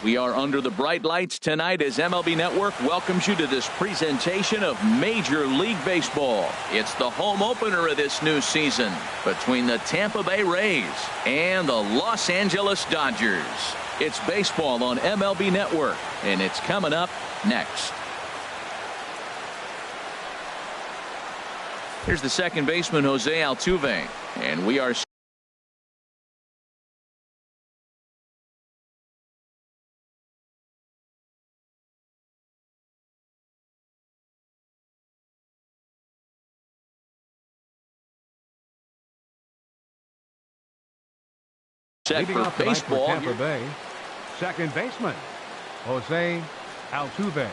We are under the bright lights tonight as MLB Network welcomes you to this presentation of Major League Baseball. It's the home opener of this new season between the Tampa Bay Rays and the Los Angeles Dodgers. It's baseball on MLB Network, and it's coming up next. Here's the second baseman, Jose Altuve, and we are set for baseball. Tampa Bay, second baseman, Jose Altuve.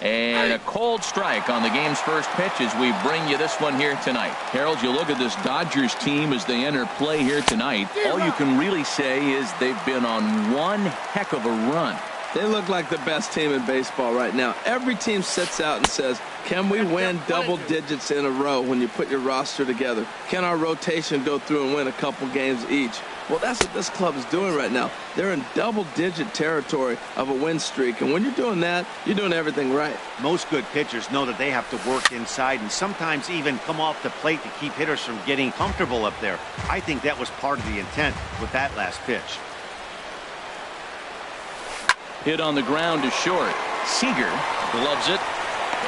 And a cold strike on the game's first pitch as we bring you this one here tonight. Harold, you look at this Dodgers team as they enter play here tonight. All you can really say is they've been on one heck of a run. They look like the best team in baseball right now. Every team sits out and says, can we win double digits in a row when you put your roster together? Can our rotation go through and win a couple games each? Well, that's what this club is doing right now. They're in double-digit territory of a win streak, and when you're doing that, you're doing everything right. Most good pitchers know that they have to work inside and sometimes even come off the plate to keep hitters from getting comfortable up there. I think that was part of the intent with that last pitch. Hit on the ground to short. Seager gloves it,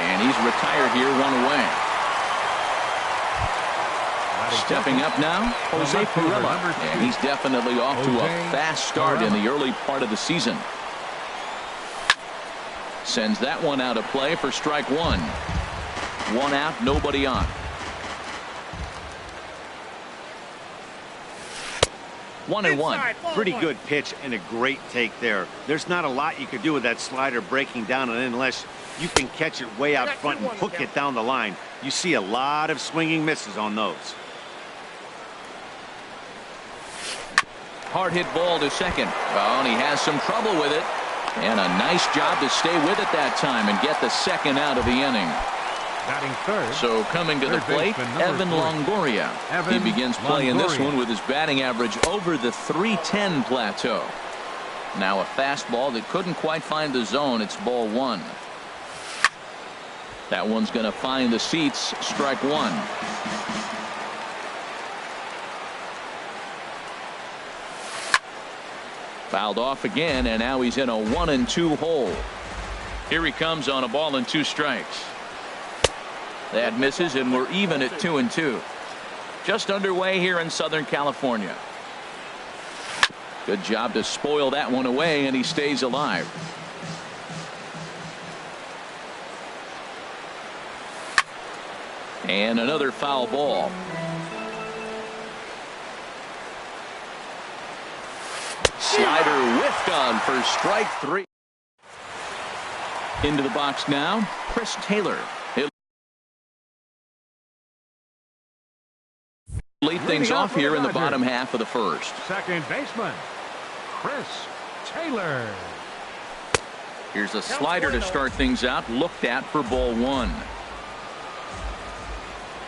and he's retired here, one away. Stepping up now, Jose Pirela, and he's definitely off to a fast start in the early part of the season. Sends that one out of play for strike one. One out, nobody on. 1-1. Pretty good pitch and a great take there. There's not a lot you could do with that slider breaking down, and unless you can catch it way out front and hook it down the line, you see a lot of swinging misses on those. Hard hit ball to second. Oh, and he has some trouble with it. And a nice job to stay with it that time and get the second out of the inning. Batting third. So coming to the plate, Evan Longoria. He begins play in this one with his batting average over the .310 plateau. Now a fastball that couldn't quite find the zone. It's ball one. That one's going to find the seats. Strike one. Fouled off again, and now he's in a 1-2 hole. Here he comes on a ball and two strikes. That misses, and we're even at 2-2. Just underway here in Southern California. Good job to spoil that one away, and he stays alive. And another foul ball. Slider whiffed on for strike three. Into the box now, Chris Taylor. He'll lead things off here in the bottom half of the first. Second baseman, Chris Taylor. Here's a slider to start things out, looked at for ball one.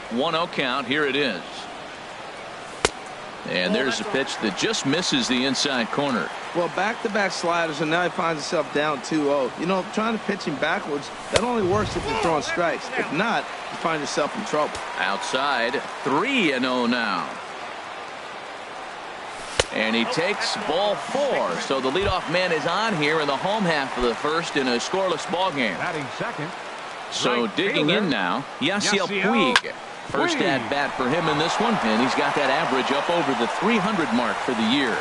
1-0 count. Here it is. And there's a pitch that just misses the inside corner. Well, back-to-back sliders, and now he finds himself down 2-0. You know, trying to pitch him backwards, that only works if you're throwing strikes. If not, you find yourself in trouble. Outside, 3-0 now. And he takes ball four. So the leadoff man is on here in the home half of the first in a scoreless ball game. Batting second. So digging in now, Yasiel Puig. First at bat for him in this one, and he's got that average up over the 300 mark for the year.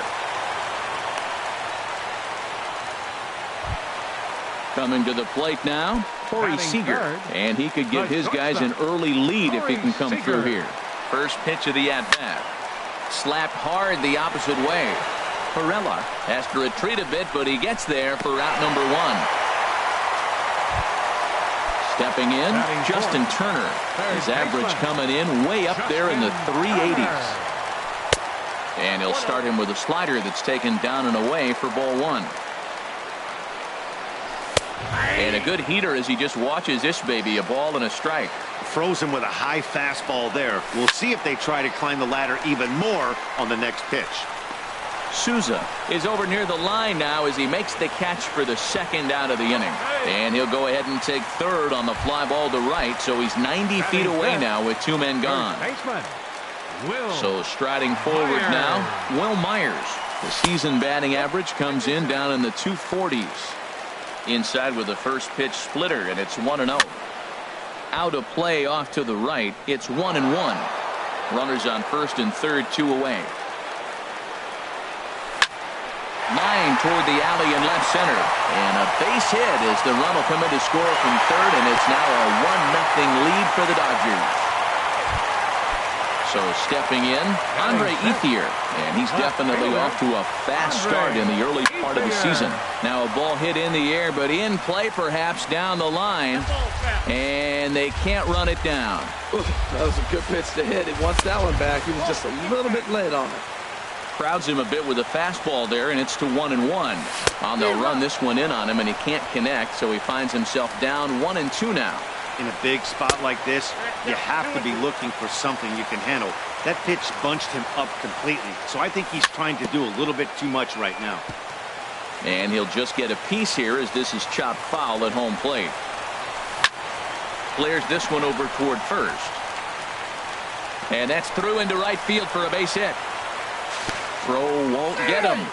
Coming to the plate now, Corey Seager, and he could give his guys an early lead if he can come through here. First pitch of the at bat, slapped hard the opposite way. Pirela has to retreat a bit, but he gets there for out number one. Stepping in, Justin Turner. His average coming in way up there in the 380s. And he'll start him with a slider that's taken down and away for ball one. And a good heater as he just watches this baby, a ball and a strike. Frozen with a high fastball there. We'll see if they try to climb the ladder even more on the next pitch. Souza is over near the line now as he makes the catch for the second out of the inning. And he'll go ahead and take third on the fly ball to right, so he's 90 feet away now with 2 men gone. So striding forward now, Will Myers. The season batting average comes in down in the 240s. Inside with the first pitch splitter, and it's 1-0. Out of play off to the right, it's 1-1. Runners on first and third, 2 away. Line toward the alley in left center, and a base hit as the run will come in to score from third, and it's now a 1-0 lead for the Dodgers. So stepping in, Andre Ethier, and he's definitely off to a fast start in the early part of the season. Now a ball hit in the air, but in play perhaps down the line, and they can't run it down. Ooh, that was a good pitch to hit. He wants that one back. He was just a little bit late on it. Crowds him a bit with a fastball there, and it's to 1-1. They'll run this one in on him, and he can't connect, so he finds himself down 1-2 now. In a big spot like this, you have to be looking for something you can handle. That pitch bunched him up completely, so I think he's trying to do a little bit too much right now. And he'll just get a piece here as this is chopped foul at home plate. Clears this one over toward first. And that's through into right field for a base hit. Throw won't get him.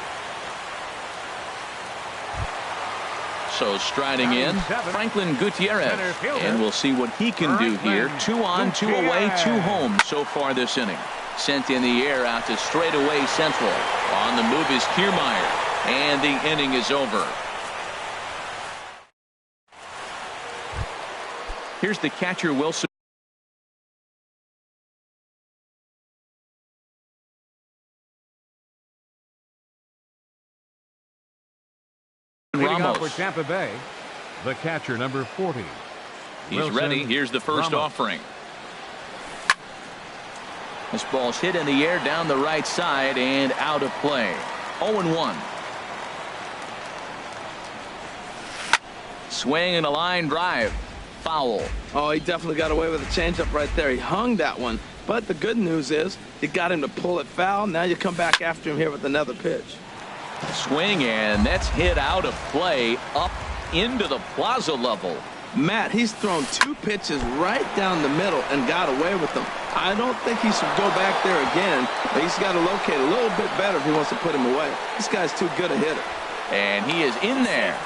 So striding in, Franklin Gutierrez. And we'll see what he can do here. 2 on, 2 away, 2 home so far this inning. Sent in the air out to straightaway central. On the move is Kiermaier. And the inning is over. Here's the catcher, Wilson. Ramos. For Tampa Bay, the catcher, number 40. He's Wilson ready. Here's the first Ramos. offering. This ball's hit in the air down the right side and out of play. 0-1. Swing and a line drive. Foul. Oh, he definitely got away with a changeup right there. He hung that one. But the good news is he got him to pull it foul. Now you come back after him here with another pitch. Swing, and that's hit out of play up into the plaza level. Matt, he's thrown 2 pitches right down the middle and got away with them. I don't think he should go back there again, but he's got to locate a little bit better if he wants to put him away. This guy's too good a hitter. And he is in there.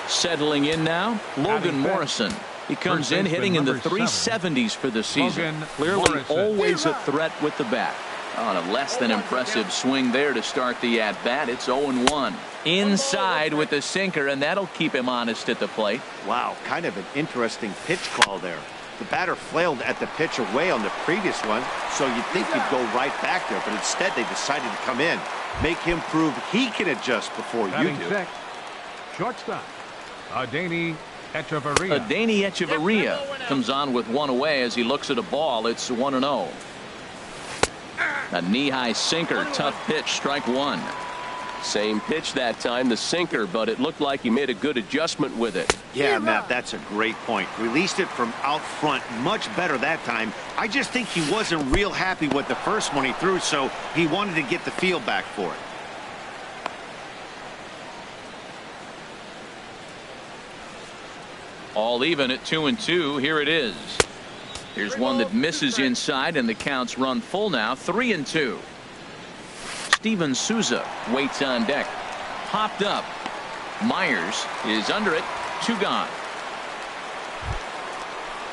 Settling in now, Logan Morrison. He comes in hitting in the 370s for the season. Clearly always a threat with the bat. On a less than impressive swing there to start the at-bat. It's 0-1. Inside with the sinker, and that'll keep him honest at the plate. Wow, kind of an interesting pitch call there. The batter flailed at the pitch away on the previous one, so you'd think he'd go right back there, but instead they decided to come in. Make him prove he can adjust before you do. Six, shortstop, Adeiny Echeverria. Adeiny Echeverria comes on with 1 away as he looks at a ball. It's 1-0. A knee-high sinker, tough pitch, strike 1. Same pitch that time, the sinker, but it looked like he made a good adjustment with it. Yeah, Matt, that's a great point. Released it from out front much better that time. I just think he wasn't real happy with the first one he threw, so he wanted to get the feel back for it. All even at 2-2. Here it is. Here's one that misses inside, and the count's run full now. 3-2. Steven Souza waits on deck. Popped up. Myers is under it. 2 gone.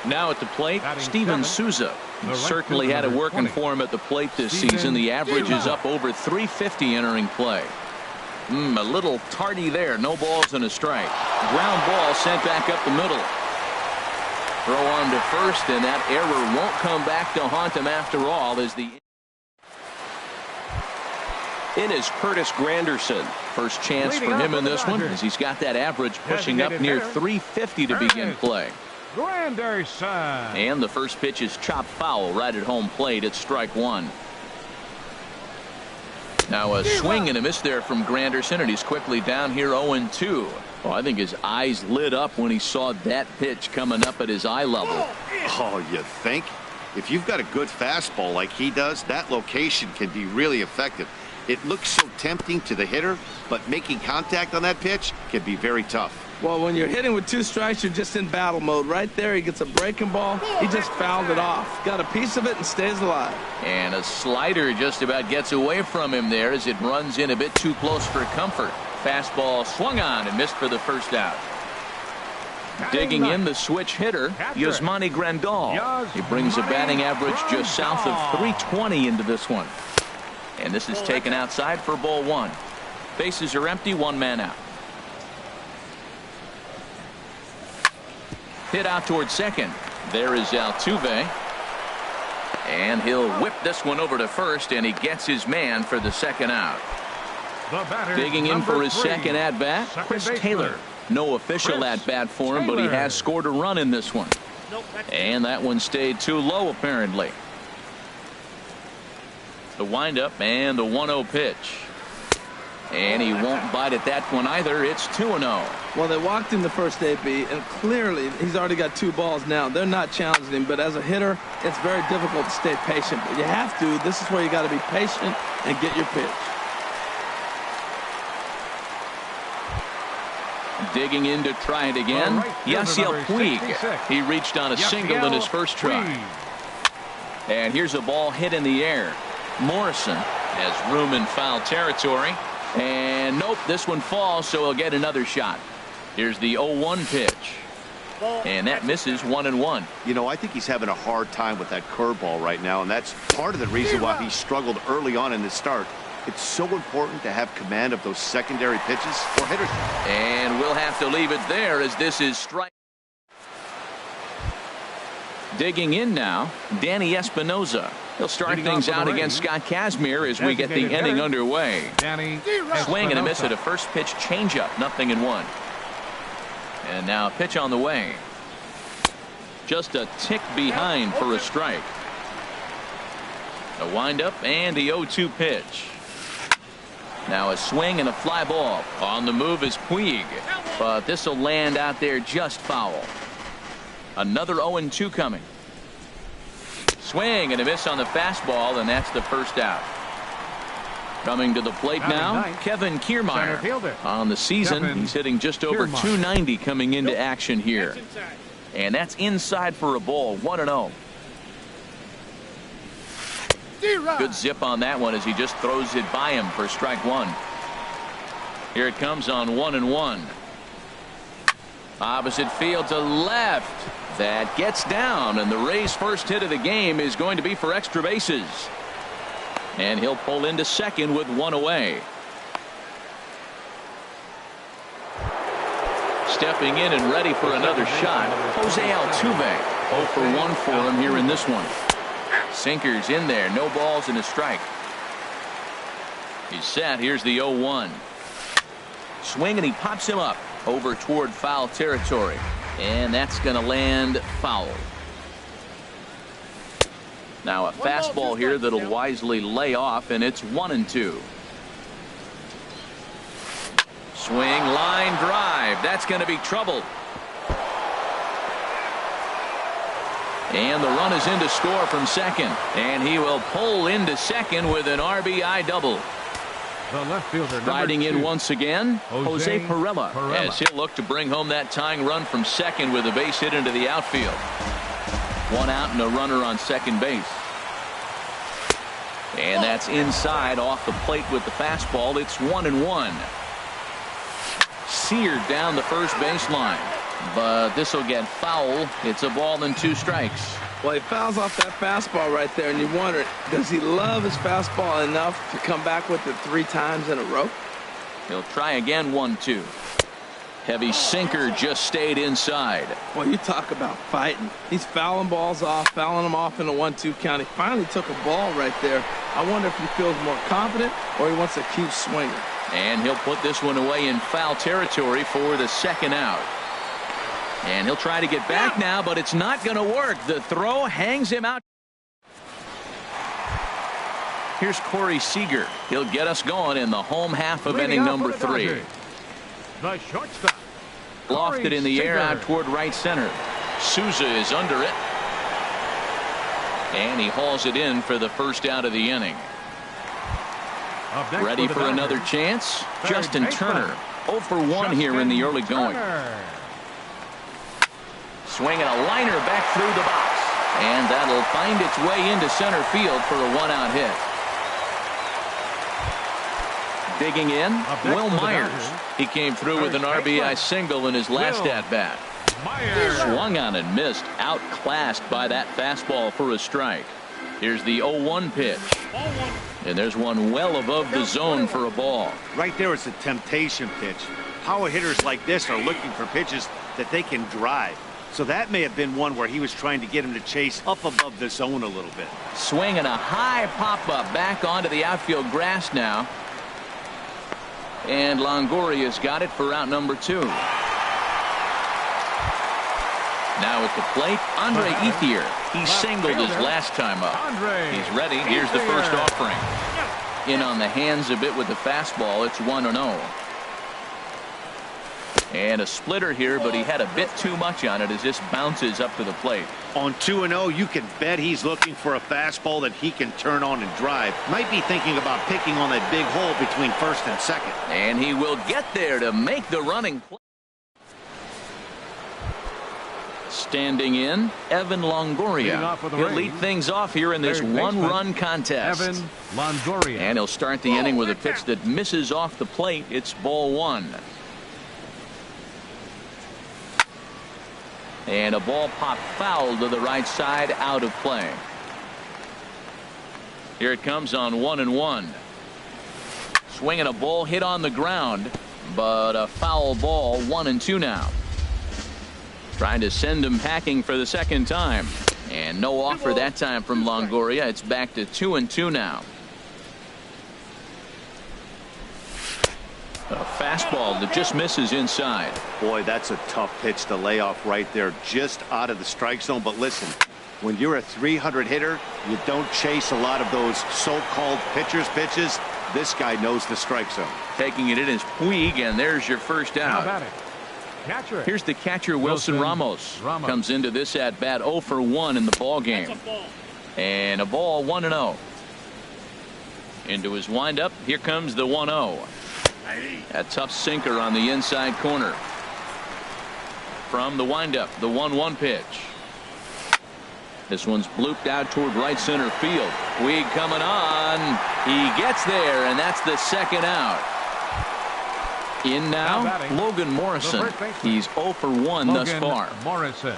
Now at the plate, Steven Souza. Certainly had it working for him at the plate this season. The average is up over 350 entering play. A little tardy there. No balls and a strike. Ground ball sent back up the middle. Throw on to first, and that error won't come back to haunt him after all. As the in is Curtis Granderson. First chance for him in this one, as he's got that average pushing up near 350 to begin play. Granderson. And the first pitch is chopped foul right at home plate. It's strike 1. Now a swing and a miss there from Granderson, and he's quickly down here 0-2. Well, I think his eyes lit up when he saw that pitch coming up at his eye level. Oh, you think? If you've got a good fastball like he does, that location can be really effective. It looks so tempting to the hitter, but making contact on that pitch can be very tough. Well, when you're hitting with 2 strikes, you're just in battle mode. Right there, he gets a breaking ball. He just fouled it off. Got a piece of it and stays alive. And a slider just about gets away from him there as it runs in a bit too close for comfort. Fastball swung on and missed for the first out. Digging in the switch hitter, Yasmani Grandal. He brings a batting average just south of 320 into this one. And this is taken outside for ball 1. Bases are empty, 1 man out. Hit out towards second. There is Altuve. And he'll whip this one over to first, and he gets his man for the second out. Digging in for his second at-bat, Chris Taylor. No official at-bat for him, but he has scored a run in this one. And that one stayed too low, apparently. The windup and the 1-0 pitch. And he won't bite at that one either. It's 2-0. Well, they walked in the first AB, and clearly he's already got 2 balls now. They're not challenging him, but as a hitter, it's very difficult to stay patient. But you have to. This is where you got to be patient and get your pitch. Digging in to try it again. Yasiel Puig. He reached on a single in his first try. And here's a ball hit in the air. Morrison has room in foul territory. And nope, this one falls, so he'll get another shot. Here's the 0-1 pitch. And that misses 1-1. You know, I think he's having a hard time with that curveball right now, and that's part of the reason why he struggled early on in the start. It's so important to have command of those secondary pitches for hitters. And we'll have to leave it there as this is strike. Digging in now, Danny Espinoza. He'll start things out against Scott Kazmir as we get the inning underway. Swing and a miss at a first pitch changeup, 0-1. And now a pitch on the way. Just a tick behind for a strike. A windup and the 0-2 pitch. Now a swing and a fly ball. On the move is Puig, but this will land out there just foul. Another 0-2 coming. Swing and a miss on the fastball, and that's the first out. Coming to the plate now, Kevin Kiermaier. On the season, he's hitting just over 290 coming into action here. And that's inside for a ball, 1-0. Good zip on that one as he just throws it by him for strike 1. Here it comes on 1-1. Opposite field to left. That gets down, and the Rays' first hit of the game is going to be for extra bases. And he'll pull into second with 1 away. Stepping in and ready for another shot, Jose Altuve. 0 for 1 for him here in this one. Sinkers in there, no balls and a strike. He's set. Here's the 0-1. Swing and he pops him up over toward foul territory. And that's going to land foul. Now a fastball here that'll wisely lay off, and it's 1-2. Swing, line drive. That's going to be trouble. And the run is in to score from second. And he will pull into second with an RBI double. The left fielder, riding in 2, once again, Jose Perella, as he'll look to bring home that tying run from second with a base hit into the outfield. 1 out and a runner on second base. And that's inside off the plate with the fastball. It's 1-1. Seared down the first baseline, but this will get foul. It's a ball and 2 strikes. Well, he fouls off that fastball right there, and you wonder, does he love his fastball enough to come back with it 3 times in a row? He'll try again, 1-2. Heavy sinker just stayed inside. Well, you talk about fighting. He's fouling balls off, fouling them off in a 1-2 count. He finally took a ball right there. I wonder if he feels more confident or he wants to keep swinging. And he'll put this one away in foul territory for the second out. And he'll try to get back now, but it's not going to work. The throw hangs him out. Here's Corey Seager. He'll get us going in the home half of inning number 3. The shortstop. Lofted in the air out toward right center. Souza is under it. And he hauls it in for the first out of the inning. Ready for another chance? Justin Turner, 0 for 1 here in the early going. Swinging a liner back through the box. And that'll find its way into center field for a 1-out hit. Digging in, Will Myers. He came through with an RBI single in his last at-bat. Swung on and missed, outclassed by that fastball for a strike. Here's the 0-1 pitch. And there's one well above the zone for a ball. Right there is a temptation pitch. Power hitters like this are looking for pitches that they can drive. So that may have been one where he was trying to get him to chase up above the zone a little bit. Swinging a high pop-up back onto the outfield grass now. And Longoria's got it for out number 2. Now at the plate, Andre Ethier. He singled his last time up. He's ready. Here's the first offering. In on the hands of it with the fastball. It's 1-0. And a splitter here, but he had a bit too much on it as this bounces up to the plate. On 2-0, you can bet he's looking for a fastball that he can turn on and drive. Might be thinking about picking on that big hole between first and second. And he will get there to make the running play. Standing in, Evan Longoria. He'll lead things off here in this one-run contest. Evan Longoria. And he'll start the inning with a pitch that misses off the plate. It's ball 1. And a ball popped foul to the right side, out of play. Here it comes on 1-1. Swinging a ball hit on the ground, but a foul ball. 1-2 now. Trying to send him packing for the second time. And no offer that time from Longoria. It's back to 2-2 now. A fastball that just misses inside. Boy, that's a tough pitch to lay off right there, just out of the strike zone. But listen, when you're a 300 hitter, you don't chase a lot of those so-called pitcher's pitches. This guy knows the strike zone. Taking it in is Puig, and there's your first out. How about it? Catcher. Here's the catcher, Wilson Ramos. Comes into this at bat 0 for 1 in the ball game. And a ball, 1-0. Into his windup. Here comes the 1-0. A tough sinker on the inside corner. From the windup, the 1-1 pitch. This one's blooped out toward right center field. Puig coming on. He gets there, and that's the second out. In now, Logan Morrison. He's 0 for 1 thus far. Morrison.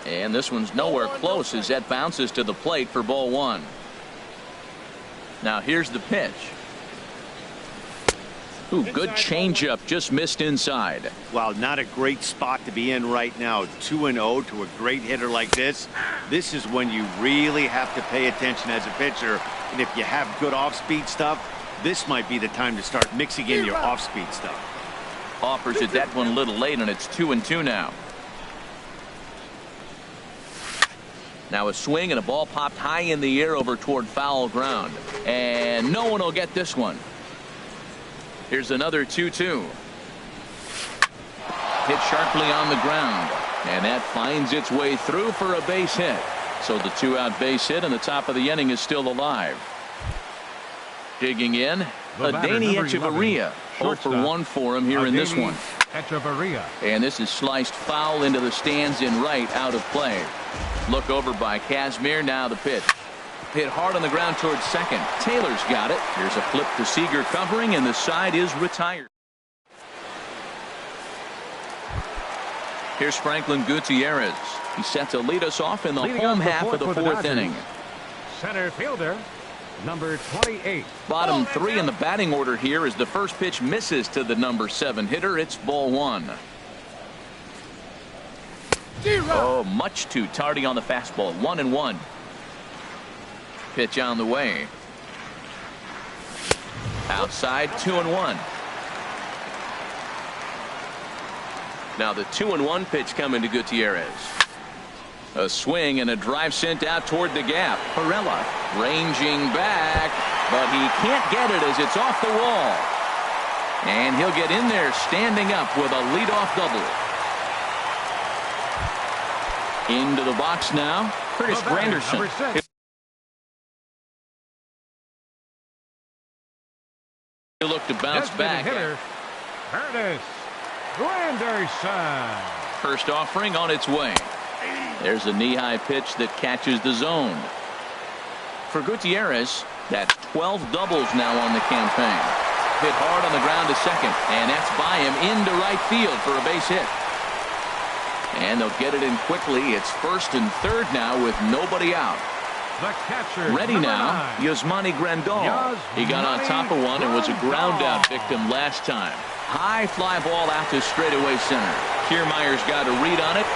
And this one's nowhere close as that bounces to the plate for ball 1. Now here's the pitch. Ooh, good changeup, just missed inside. Wow, not a great spot to be in right now. 2-0 to a great hitter like this. This is when you really have to pay attention as a pitcher. And if you have good off-speed stuff, this might be the time to start mixing in your off-speed stuff. Offers it that one a little late, and it's 2-2 now. Now a swing and a ball popped high in the air over toward foul ground. And no one will get this one. Here's another 2-2. Hit sharply on the ground. And that finds its way through for a base hit. So the 2-out base hit, and the top of the inning is still alive. Digging in, Adeiny Echeverria. 0 for 1 for him here in this one. Echeverria. And this is sliced foul into the stands in right, out of play. Look over by Kazmir. Now the pitch. Hit hard on the ground towards second. Taylor's got it. Here's a flip to Seager covering, and the side is retired. Here's Franklin Gutierrez. He's set to lead us off in the home half of the fourth inning. Center fielder, number 28. Bottom 3 in the batting order here as the first pitch misses to the number 7 hitter. It's ball 1. Oh, much too tardy on the fastball. 1-1. Pitch on the way. Outside, 2-1. Now the 2-1 pitch coming to Gutierrez. A swing and a drive sent out toward the gap. Perella ranging back, but he can't get it as it's off the wall. And he'll get in there standing up with a leadoff double. Into the box now, Curtis The batter, Granderson. number 6. He'll look to bounce back. Hitter, Curtis Granderson. First offering on its way. There's a knee-high pitch that catches the zone. For Gutierrez, that's 12 doubles now on the campaign. Hit hard on the ground to second, and that's by him into right field for a base hit. And they'll get it in quickly. It's first and third now with nobody out. The catcher, Ready now, Yasmani Grandal. He got on top of one and was a ground-out victim last time. High fly ball out to straightaway center. Kiermaier's got a read on it.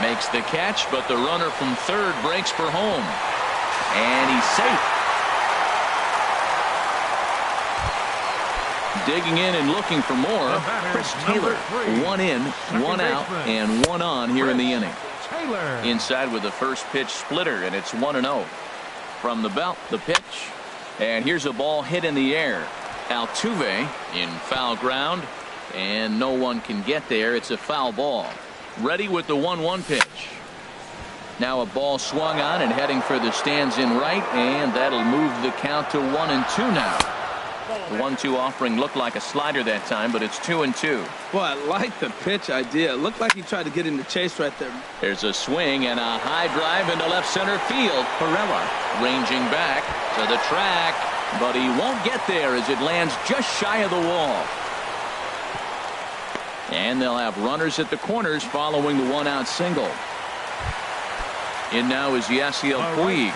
Makes the catch, but the runner from third breaks for home. And he's safe. Digging in and looking for more, Chris Taylor. 1 in, 1 out, and 1 on here in the inning. Taylor. Inside with the first pitch splitter, and it's 1-0. From the belt, the pitch. And here's a ball hit in the air. Altuve in foul ground, and no one can get there. It's a foul ball. Ready with the 1-1 pitch. Now a ball swung on and heading for the stands in right, and that'll move the count to 1-2 now. The 1-2 offering looked like a slider that time, but it's 2-2. Well, I like the pitch idea. It looked like he tried to get him to chase right there. There's a swing and a high drive into left center field. Perella ranging back to the track, but he won't get there as it lands just shy of the wall. And they'll have runners at the corners following the 1-out single. In now is Yasiel Puig.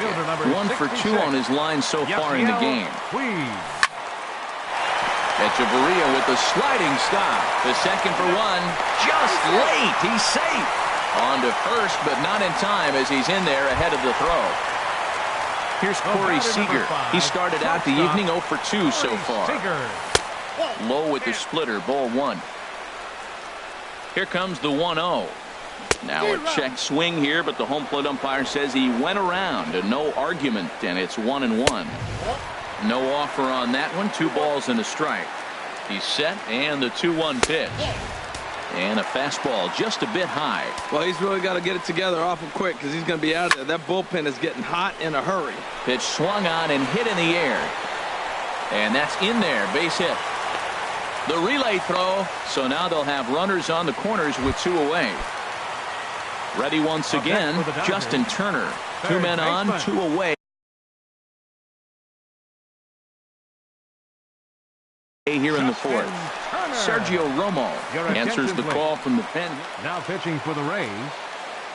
1 for 2 on his line so far in the game. Echeverria with the sliding stop. The second for 1. Just late. He's safe. On to first, but not in time as he's in there ahead of the throw. Here's Corey Seager. He started out the evening 0 for 2 so far. Low with the splitter, ball 1. Here comes the 1-0. Now a check swing here, but the home plate umpire says he went around, and no argument, and it's 1-1. No offer on that one. 2 balls and a strike. He's set, and the 2-1 pitch. And a fastball just a bit high. Well, he's really got to get it together awful quick because he's going to be out of there. That bullpen is getting hot in a hurry. Pitch swung on and hit in the air. And that's in there. Base hit. The relay throw. So now they'll have runners on the corners with 2 away. Ready once again, Justin Turner. 2 men on, 2 away. Here in the 4th. Sergio Romo answers the call from the pen. Now pitching for the Rays,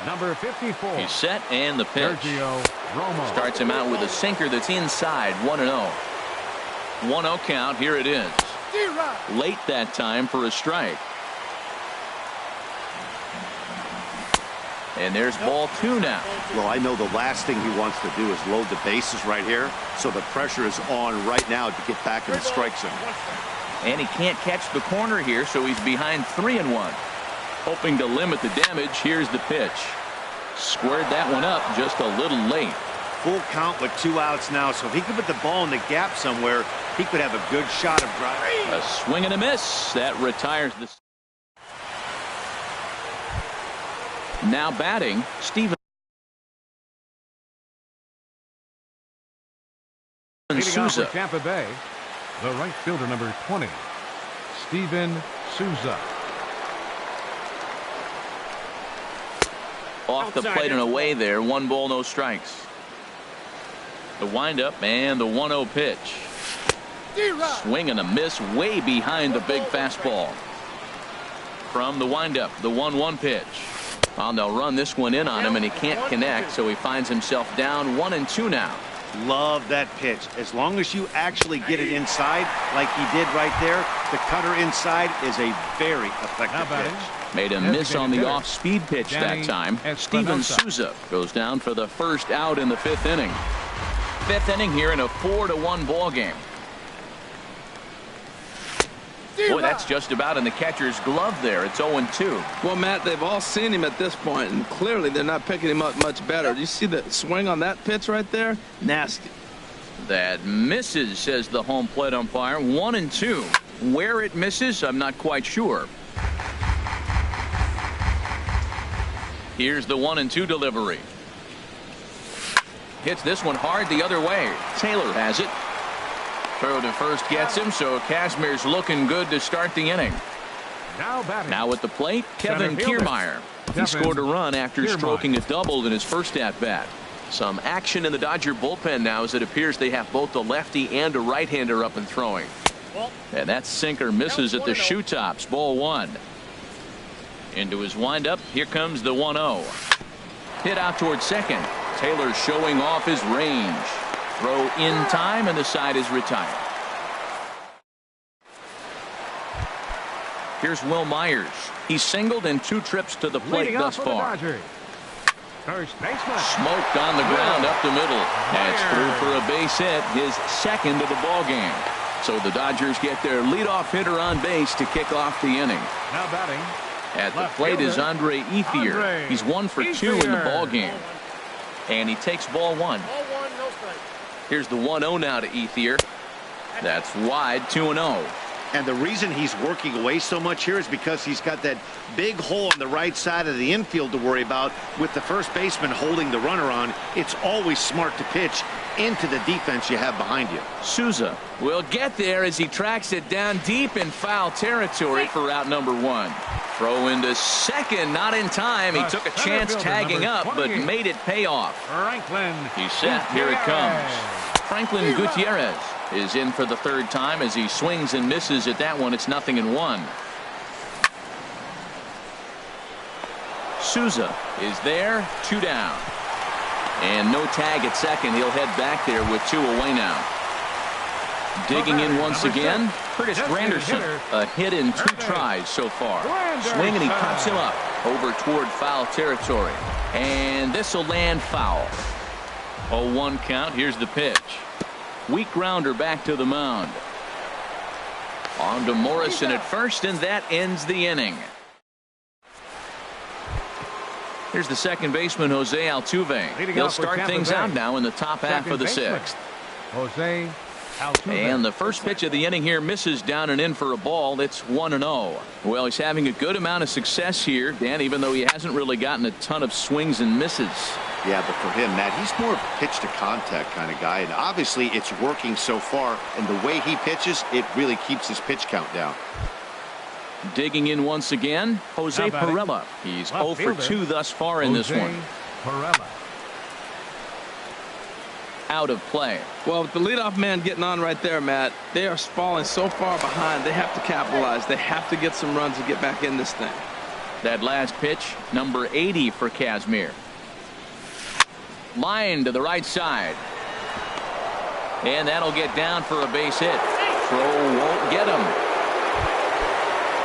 number 54. He's set, and the pitch. Sergio Romo Starts him out with a sinker that's inside. 1-0. 1-0 count. Here it is. Late that time for a strike. And there's ball 2 now. Well, I know the last thing he wants to do is load the bases right here, so the pressure is on right now to get back in the strike zone. And he can't catch the corner here, so he's behind 3-1. Hoping to limit the damage. Here's the pitch. Squared that one up just a little late. Full count with 2 outs now, so if he could put the ball in the gap somewhere, he could have a good shot of driving. A swing and a miss. That retires the... Now batting, Steven Souza. Tampa Bay, the right fielder, number 20, Steven Souza. Off the plate and away there. 1 ball, no strikes. The windup and the 1-0 pitch. Swing and a miss way behind the big fastball. From the windup, the 1-1 pitch. Well, they'll run this one in on him, and he can't connect, so he finds himself down 1-2 now. Love that pitch. As long as you actually get it inside, like he did right there, the cutter inside is a very effective pitch. Made a miss on the off-speed pitch that time. Steven Souza goes down for the first out in the 5th inning. 5th inning here in a 4-1 ball game. Boy, that's just about in the catcher's glove there. It's 0-2. Well, Matt, they've all seen him at this point, and clearly they're not picking him up much better. Do you see the swing on that pitch right there? Nasty. That misses, says the home plate umpire. 1-2. Where it misses, I'm not quite sure. Here's the 1-2 delivery. Hits this one hard the other way. Taylor has it. Throw to first gets him, so Kazmir's looking good to start the inning. Now at the plate, Kevin Kiermaier. He scored a run after stroking a double in his first at-bat. Some action in the Dodger bullpen now as it appears they have both a lefty and a right-hander up and throwing. And that sinker misses at the shoe tops. Ball one. Into his windup. Here comes the 1-0. Hit out towards second. Taylor showing off his range. Throw in time, and the side is retired. Here's Will Myers. He's singled in 2 trips to the plate thus far. First baseman. Smoked on the ground up the middle. That's through for a base hit, his second of the ball game. So the Dodgers get their leadoff hitter on base to kick off the inning. Now batting. At the plate is Andre Ethier. He's 1 for 2 in the ball game. And he takes ball one. Here's the 1-0 now to Ethier. That's wide, 2-0. And the reason he's working away so much here is because he's got that big hole on the right side of the infield to worry about. With the first baseman holding the runner on, it's always smart to pitch into the defense you have behind you. Souza will get there as he tracks it down deep in foul territory for out number 1. Throw into second, not in time. He took a chance tagging up, but made it pay off. He's set. Here it comes. Franklin Gutierrez is in for the 3rd time as he swings and misses at that one. It's 0-1. Souza is there, 2 down. And no tag at second. He'll head back there with 2 away now. Digging in once again, Curtis Granderson. A hit in 2 tries so far. Swing and he pops him up over toward foul territory. And this will land foul. 0-1 count. Here's the pitch. Weak grounder back to the mound. On to Morrison at first, and that ends the inning. Here's the second baseman, Jose Altuve. He'll start things out now in the top half of the 6th. Jose Altuve. And the first pitch of the inning here misses down and in for a ball. It's 1-0. Well, he's having a good amount of success here, Dan, even though he hasn't really gotten a ton of swings and misses. Yeah, but for him, Matt, he's more of a pitch to contact kind of guy, and obviously it's working so far, and the way he pitches, it really keeps his pitch count down. Digging in once again, Jose Pirela. He's 0 for 2 thus far in this one. Pirela. Out of play. Well, with the leadoff man getting on right there, Matt, they are falling so far behind. They have to capitalize. They have to get some runs to get back in this thing. That last pitch, number 80 for Kazmir. Line to the right side. And that'll get down for a base hit. Throw won't get him.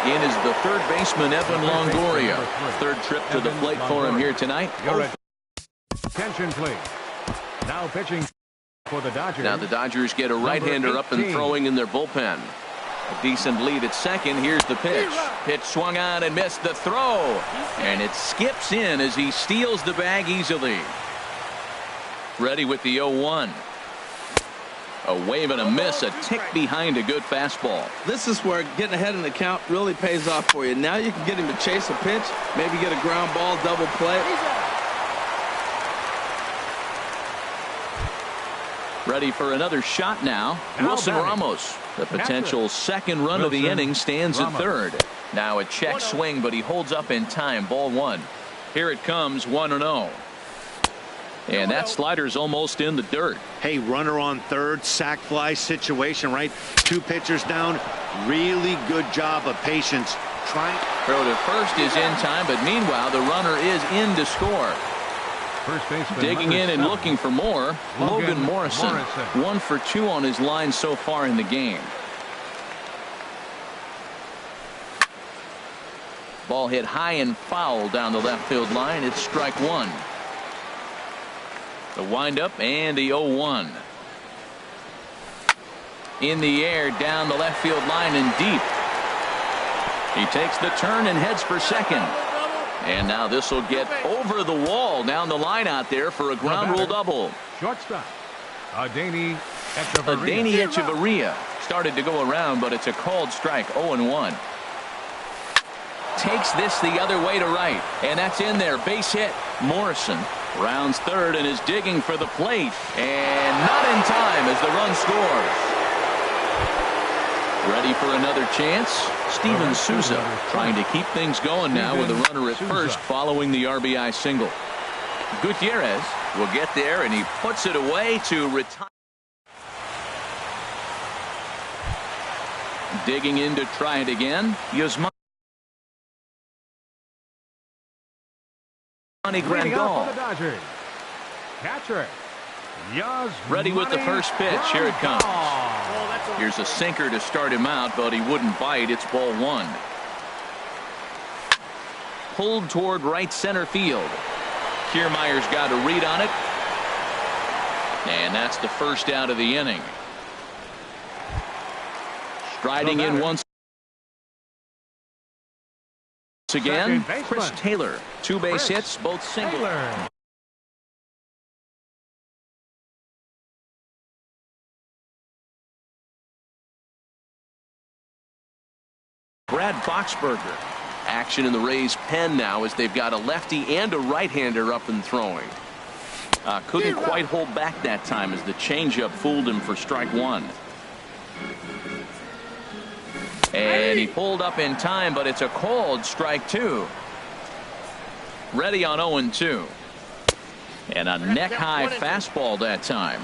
In is the 3rd baseman, Evan Longoria. 3rd trip to the plate for him here tonight. Attention, please. Now pitching for the Dodgers. Now the Dodgers get a right-hander up and throwing in their bullpen. A decent lead at second. Here's the pitch. Pitch swung on and missed the throw. And it skips in as he steals the bag easily. Ready with the 0-1. A wave and a miss, a tick behind a good fastball. This is where getting ahead in the count really pays off for you. Now you can get him to chase a pitch, maybe get a ground ball, double play. Ready for another shot now. Wilson Ramos. The potential 2nd run of the inning stands at 3rd. Now a check swing, but he holds up in time. Ball 1. Here it comes, 1-0. And that slider's almost in the dirt. Hey, runner on 3rd, sac fly situation, right? 2 pitchers down. Really good job of patience. Throw to first is in time, but meanwhile the runner is in to score. First baseman, digging in and looking for more. Logan Morrison. 1 for 2 on his line so far in the game. Ball hit high and foul down the left field line. It's strike 1. The windup and the 0-1. In the air down the left field line and deep. He takes the turn and heads for second. And now this will get over the wall down the line out there for a ground rule double. Shortstop. Adani Echeverria started to go around, but it's a called strike. 0-1. takes this the other way to right, and that's in there. Base hit. Morrison rounds third and is digging for the plate, and not in time as the run scores. Ready for another chance. Steven Souza trying to keep things going now with a runner at first following the RBI single. Gutierrez will get there, and he puts it away to retire. Digging in to try it again. Yasmani Grandal. Catcher. Ready with the first pitch. Here it comes. Here's a sinker to start him out, but he wouldn't bite. It's ball one. Pulled toward right center field. Kiermaier's got a read on it. And that's the first out of the inning. Striding in once again, Chris Taylor. Two base hits, both single. Brad Boxberger. Action in the Rays' pen now as they've got a lefty and a right-hander up and throwing. Couldn't quite hold back that time as the changeup fooled him for strike one. And he pulled up in time, but it's a called strike two. Ready on 0-2. And a neck-high fastball that time.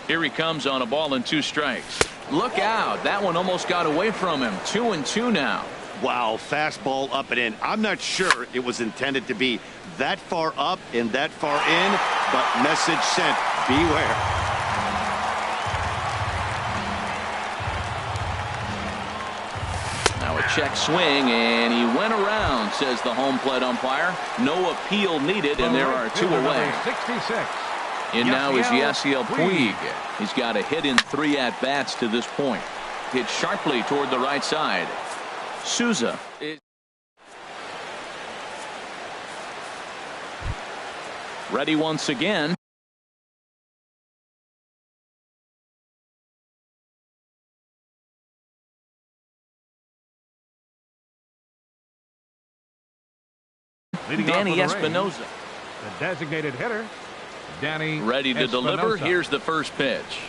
Here he comes on a ball and 2 strikes. Look out. That one almost got away from him. 2-2 now. Wow, fastball up and in. I'm not sure it was intended to be that far up and that far in, but message sent. Beware. Now a check swing, and he went around, says the home plate umpire. No appeal needed, and there are 2 away. 66. In now is Yasiel Puig. He's got a hit in 3 at-bats to this point. Hit sharply toward the right side. Souza is ready once again. Danny Espinosa, the designated hitter. Danny ready to deliver. Here's the first pitch.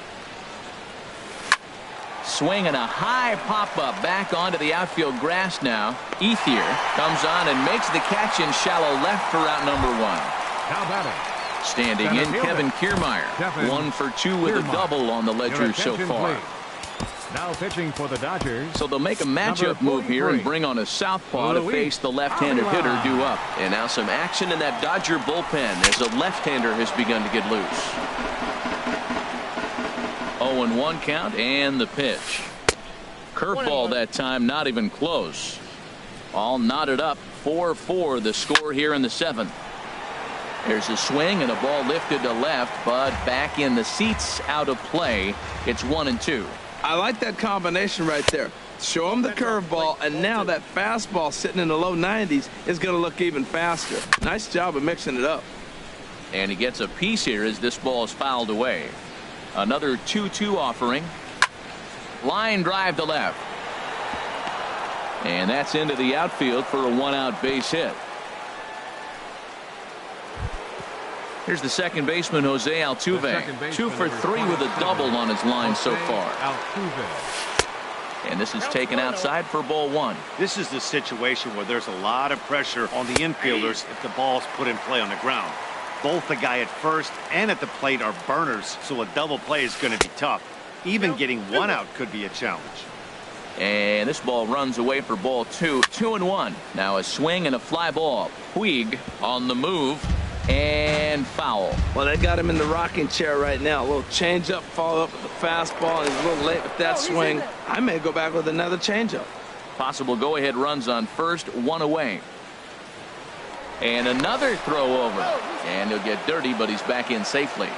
Swing and a high pop-up back onto the outfield grass now. Ethier comes on and makes the catch in shallow left for out number 1. How about it? Standing in, Kevin Kiermaier. 1 for 2 with a double on the ledger so far. Now pitching for the Dodgers. So they'll make a matchup move here and bring on a southpaw to face the left-handed hitter due up. And now some action in that Dodger bullpen as a left-hander has begun to get loose. 0-1 count and the pitch. Curveball that time, not even close. All knotted up. 4-4 the score here in the 7th. There's a swing and a ball lifted to left, but back in the seats, out of play. It's 1-2. I like that combination right there. Show him the curveball, and now that fastball sitting in the low 90s is going to look even faster. Nice job of mixing it up. And he gets a piece here as this ball is fouled away. Another 2-2 offering. Line drive to left. And that's into the outfield for a 1-out base hit. Here's the second baseman, Jose Altuve. 2 for 3 with a double on his line so far. And this is taken outside for ball 1. This is the situation where there's a lot of pressure on the infielders if the ball's put in play on the ground. Both the guy at first and at the plate are burners, so a double play is going to be tough. Even getting 1 out could be a challenge. And this ball runs away for ball 2. 2-1. Now a swing and a fly ball. Puig on the move. And foul. Well, they got him in the rocking chair right now. A little changeup, follow up with the fastball. He's a little late with that swing. I may go back with another changeup. Possible go-ahead runs on first, 1 away. And another throw over. And he'll get dirty, but he's back in safely.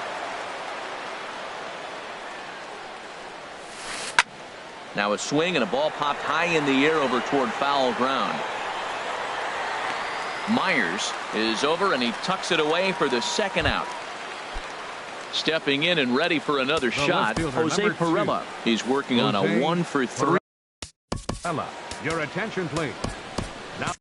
Now a swing and a ball popped high in the air over toward foul ground. Myers is over and he tucks it away for the 2nd out. Stepping in and ready for another shot, Jose Pirela. He's working on a 1 for 3. Your attention, please. Now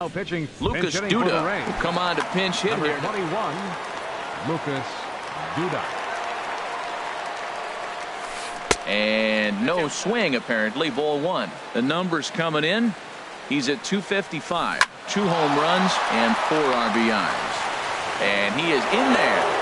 pitching. Lucas pinch hitting for the Duda Rays. will come on to pinch hit Number here. 21, Lucas Duda. And no swing, apparently. Ball one. The numbers coming in. He's at 255. 2 home runs and 4 RBIs. And he is in there.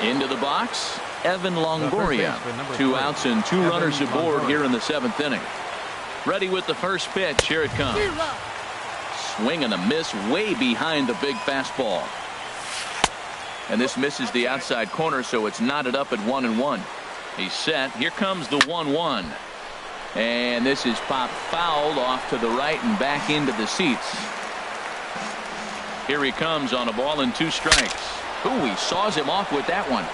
Into the box, Evan Longoria. 2 outs and 2 runners aboard here in the 7th inning. Ready with the first pitch. Here it comes. Swing and a miss way behind the big fastball. And this misses the outside corner, so it's knotted up at 1-1. He's set. Here comes the 1-1. And this is popped foul off to the right and back into the seats. Here he comes on a ball and 2 strikes. Ooh, he saws him off with that one.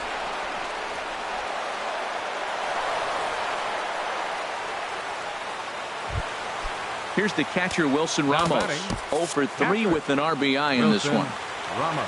Here's the catcher, Wilson Ramos. 0 for 3 with an RBI in this one. Ramos.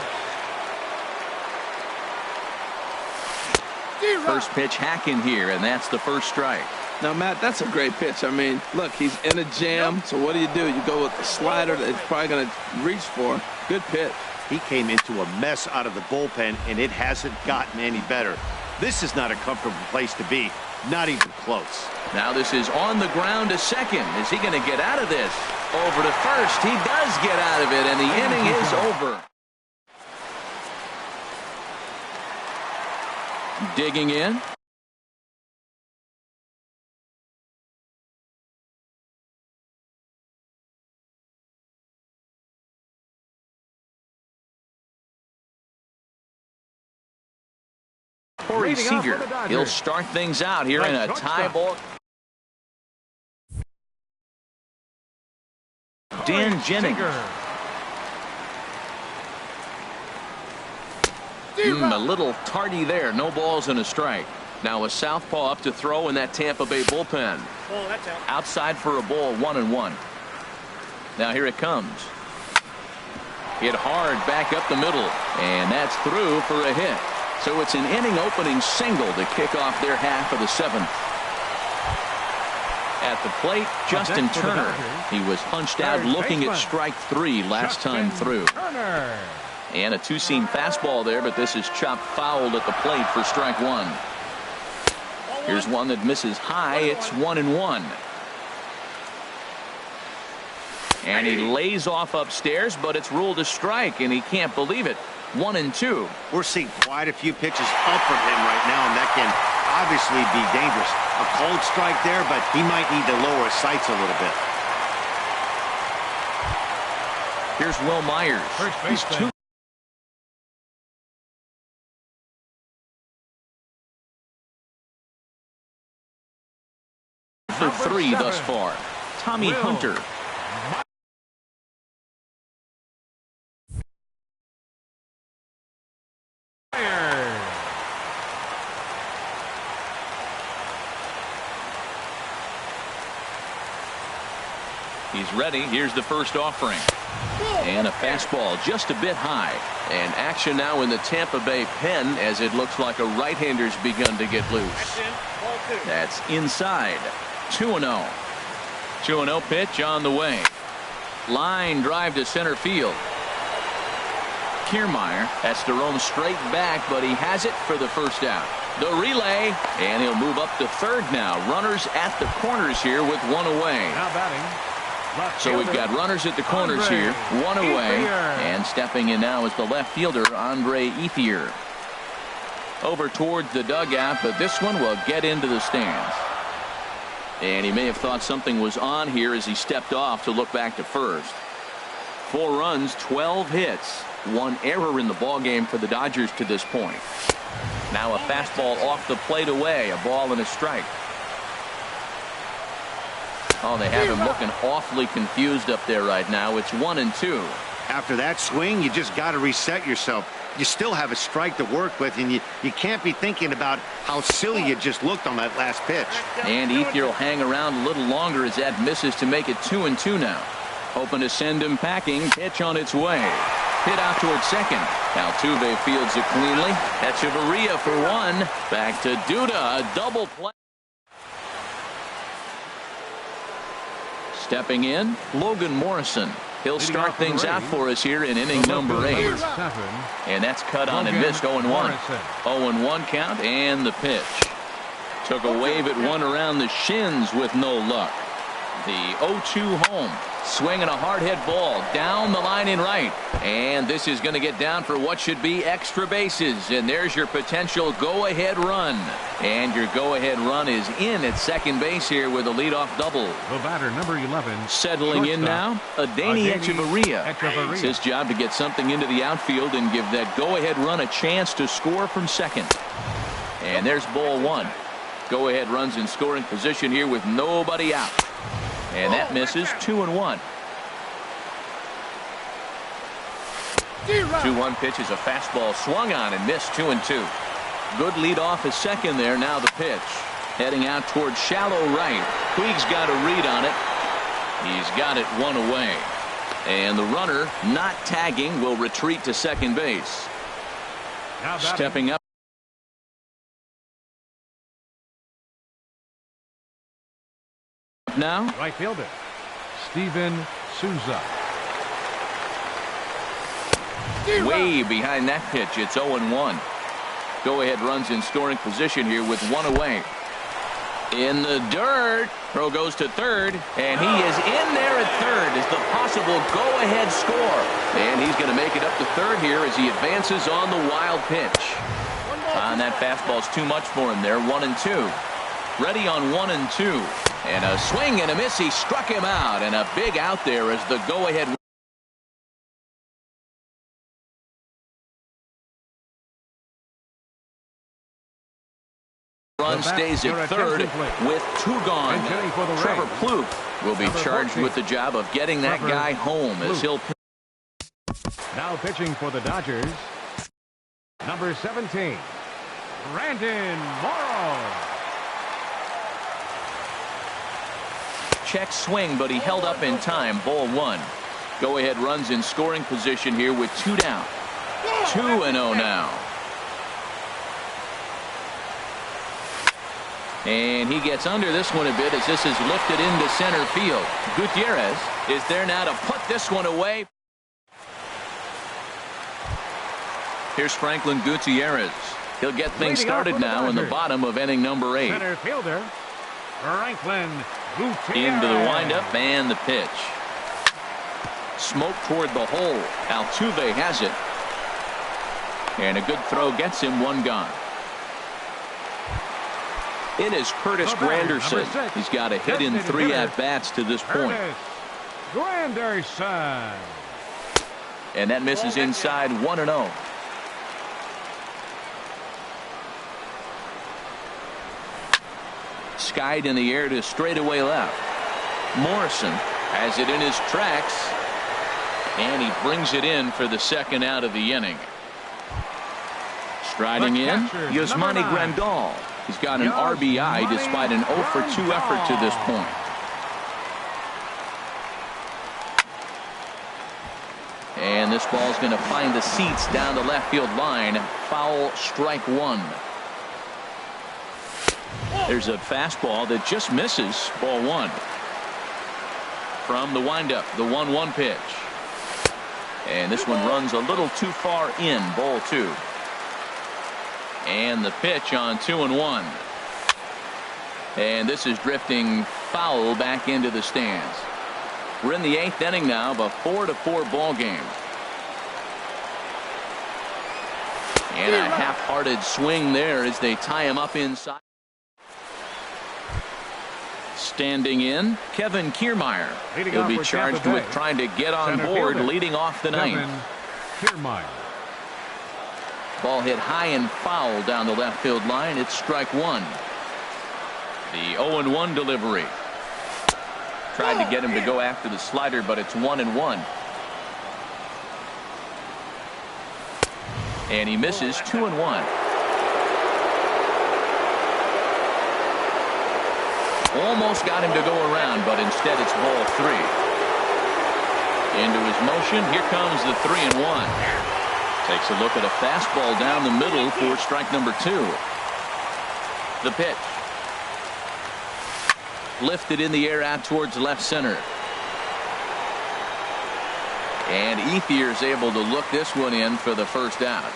First pitch hacking here, and that's the first strike. Now, Matt, that's a great pitch. I mean, look, he's in a jam. So what do? You go with the slider that he's probably going to reach for. Good pitch. He came into a mess out of the bullpen, and it hasn't gotten any better. This is not a comfortable place to be. Not even close. Now this is on the ground to second. Is he going to get out of this? Over to first. He does get out of it, and the inning is over. Digging in. Corey Seager. He'll start things out here in a tie ball. Dan Jennings. A little tardy there. No balls and a strike. Now a southpaw up to throw in that Tampa Bay bullpen. Outside for a ball, 1-1. Now here it comes. Hit hard back up the middle, and that's through for a hit. So it's an inning opening single to kick off their half of the 7th. At the plate, Justin Turner. He was punched out looking at strike 3 last time through. And a 2-seam fastball there, but this is chopped foul at the plate for strike 1. Here's one that misses high. It's 1-1. And he lays off upstairs, but it's ruled a strike, and he can't believe it. 1-2. We're seeing quite a few pitches up from him right now, and that can obviously be dangerous. A cold strike there, but he might need to lower his sights a little bit. Here's Will Myers. He's 2 for 3 thus far. Tommy Hunter. He's ready. Here's the first offering. And a fastball just a bit high. And action now in the Tampa Bay pen as it looks like a right-hander's begun to get loose. That's inside. 2-0. 2-0 pitch on the way. Line drive to center field. Kiermaier has to roam straight back, but he has it for the first out. The relay, and he'll move up to third now. Runners at the corners here with 1 away. Now batting. So we've got runners at the corners here, 1 away, and stepping in now is the left fielder, Andre Ethier. Over towards the dugout, but this one will get into the stands. And he may have thought something was on here as he stepped off to look back to first. 4 runs, 12 hits, 1 error in the ballgame for the Dodgers to this point. Now a fastball off the plate away, a ball and a strike. Oh, they have him looking awfully confused up there right now. It's 1-2. After that swing, you just got to reset yourself. You still have a strike to work with, and you can't be thinking about how silly you just looked on that last pitch. And Ethier will hang around a little longer as that misses to make it 2-2 now. Hoping to send him packing. Pitch on its way. Hit out towards second. Altuve fields it cleanly. Echeverria for one. Back to Duda. A double play. Stepping in, Logan Morrison. He'll start things out for us here in inning number 8. And that's cut on and missed. 0-1. 0-1 count and the pitch. Took a wave at one around the shins with no luck. The 0-2 home. Swinging a hard hit ball down the line in right. And this is going to get down for what should be extra bases. And there's your potential go-ahead run. And your go-ahead run is in at second base here with a leadoff double. The batter, number 11. Settling in now, Adeiny Echeverria. It's his job to get something into the outfield and give that go-ahead run a chance to score from second. And there's ball one. Go-ahead runs in scoring position here with nobody out. And that misses. 2-1. 2-1 pitch is a fastball swung on and missed. 2-2. Good lead off his second there. Now the pitch. Heading out towards shallow right. Puig's got a read on it. He's got it one away. And the runner, not tagging, will retreat to second base. Stepping up. Now, Right fielder, Steven Souza. way behind that pitch. It's 0-1. Go-ahead runs in scoring position here with one away. In the dirt. Throw goes to third, and he is in there at third as the possible go-ahead score. And he's going to make it up to third here as he advances on the wild pitch. On that fastball's too much for him there. 1-2. Ready on 1-2. And a swing and a miss. He struck him out, and a big out there as the go-ahead run stays at third with two gone. Trevor Plouffe will be charged with the job of getting that guy home as he'll. Now pitching for the Dodgers, number 17, Brandon Morrow. Check swing, but he held up in time. Ball one. Go ahead runs in scoring position here with two down. 2-0 now. And he gets under this one a bit as this is lifted into center field. Gutierrez is there now to put this one away. Here's Franklin Gutierrez. He'll get things started now in the bottom of inning number 8. Center fielder, Franklin Gutierrez. Into the windup and the pitch. Smoke toward the hole. Altuve has it. And a good throw gets him one gone. It is Curtis Granderson. He's got a hit in 3 at-bats to this point. Granderson. And that misses inside. 1-0. Skied in the air to straightaway left. Morrison has it in his tracks. And he brings it in for the second out of the inning. Striding in, Yasmani Grandal. He's got an RBI despite an 0-for-2 effort to this point. And this ball's going to find the seats down the left field line. Foul, strike one. There's a fastball that just misses. Ball one. From the windup, the 1-1 pitch. And this one runs a little too far in. Ball two. And the pitch on 2-1. And this is drifting foul back into the stands. We're in the 8th inning now of a 4-4 ball game. And a half-hearted swing there as they tie him up inside. Standing in, Kevin Kiermaier. He'll be charged with trying to get on board leading off the ninth. Kiermaier. Ball hit high and foul down the left field line. It's strike one. The 0-1 delivery. Tried to get him to go after the slider, but it's 1-1. And he misses 2-1. Almost got him to go around, but instead it's ball 3. Into his motion. Here comes the 3-1. Takes a look at a fastball down the middle for strike number 2. The pitch. Lifted in the air out towards left center. And Ethier's able to look this one in for the first out.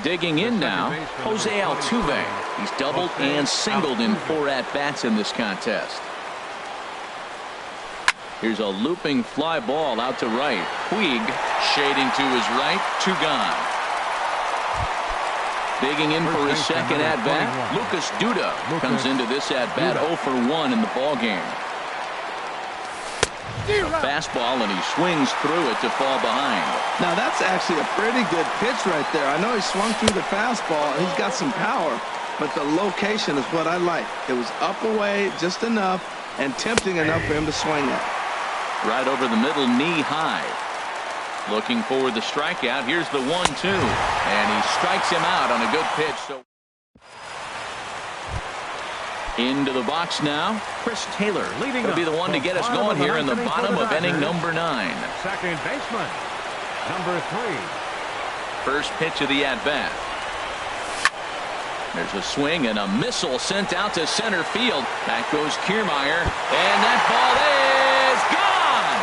Digging in now, Jose Altuve. He's doubled and singled in 4 at-bats in this contest. Here's a looping fly ball out to right. Puig shading to his right. 2 gone. Digging in for his second at-bat. Lucas Duda comes into this at-bat 0 for 1 in the ballgame. A fastball, and he swings through it to fall behind. Now that's actually a pretty good pitch right there. I know he swung through the fastball, and he's got some power, but the location is what I like. It was up away just enough and tempting enough for him to swing at. Right over the middle, knee high. Looking for the strikeout. Here's the 1-2, and he strikes him out on a good pitch. So into the box now, Chris Taylor will be the one to get us going here in the bottom of inning number 9. Second baseman, number 3. First pitch of the at-bat. There's a swing and a missile sent out to center field. Back goes Kiermaier, and that ball is gone.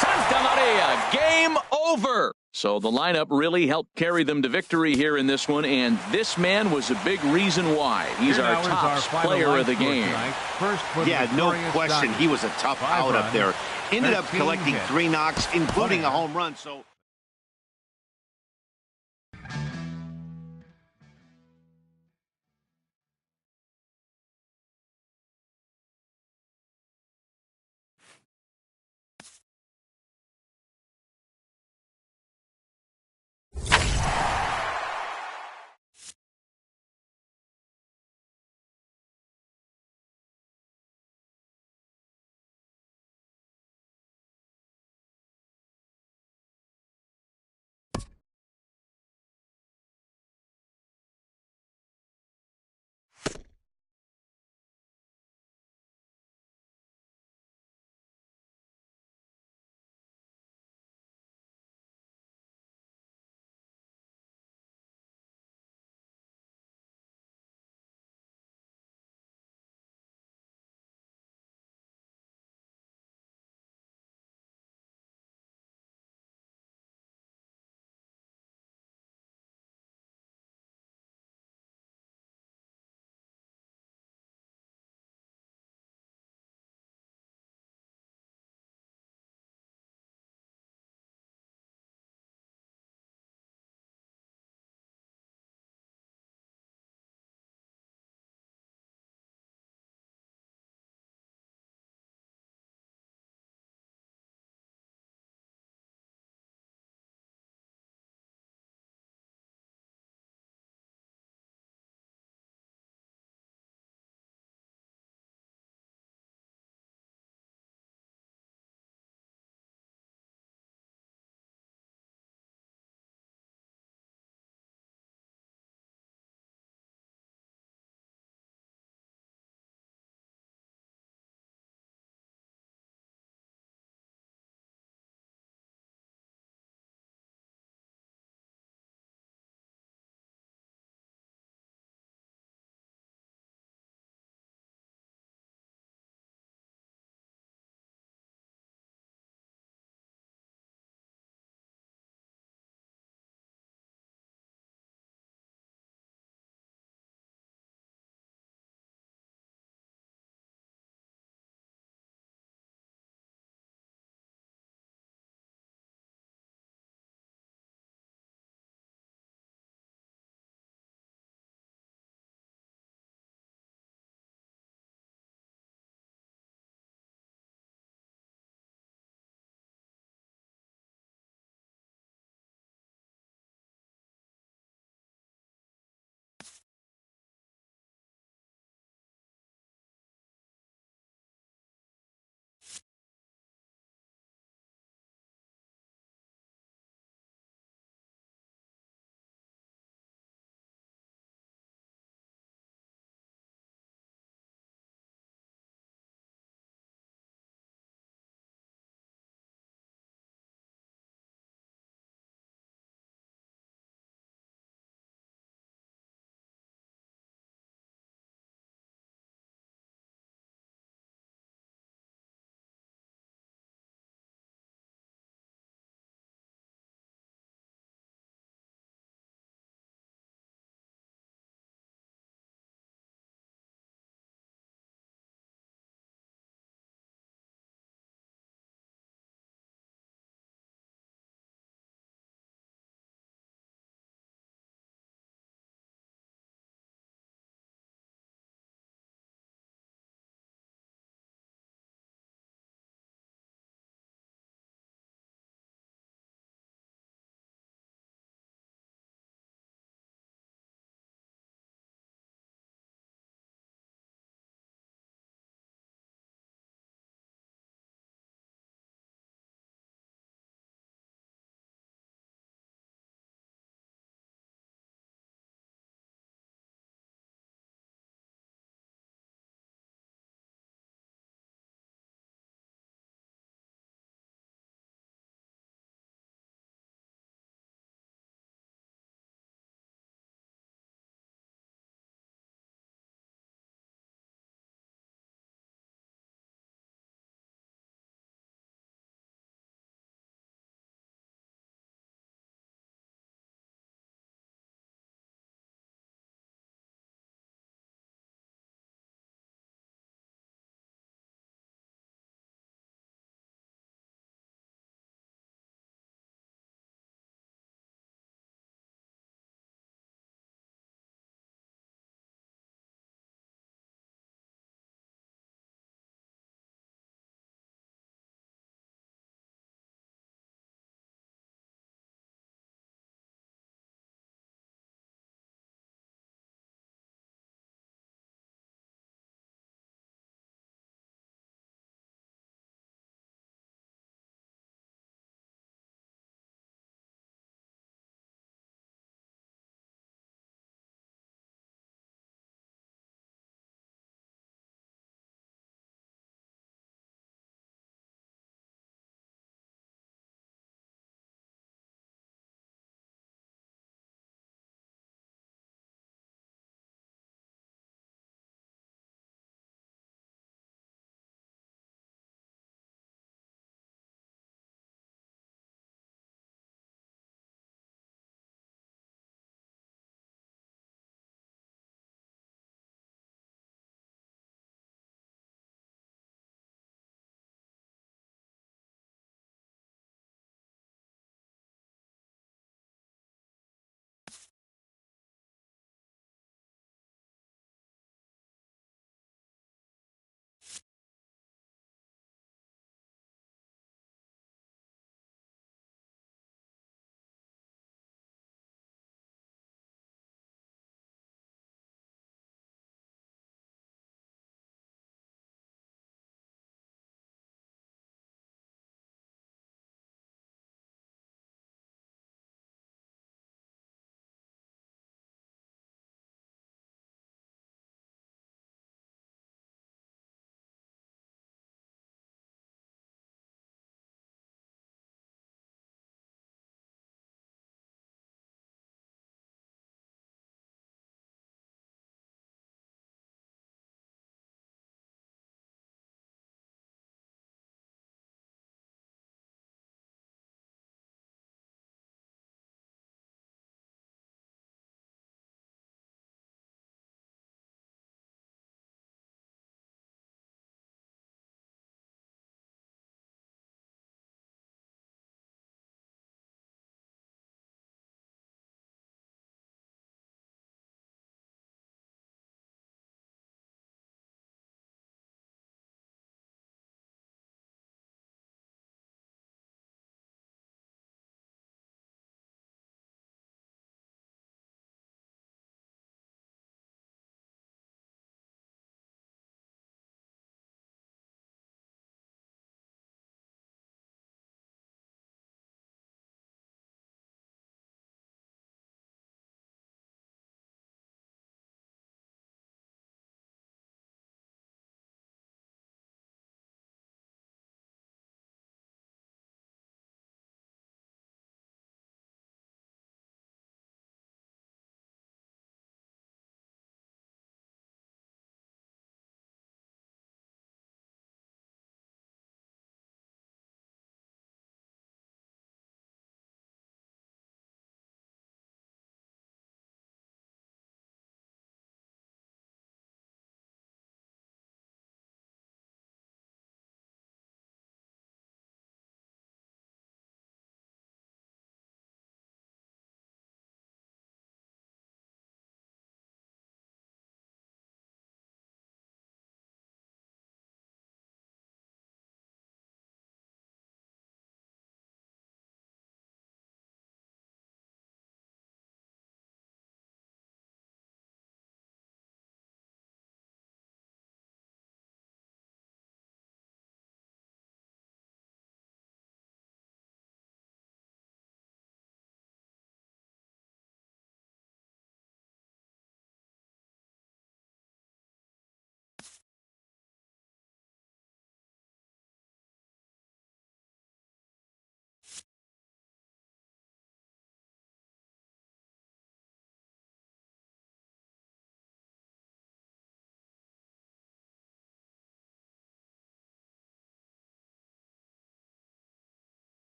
Santa Maria, game over. So the lineup really helped carry them to victory here in this one, and this man was a big reason why. He's our top player of the game. Yeah, no question. He was a tough out up there. Ended up collecting 3 knocks, including a home run. So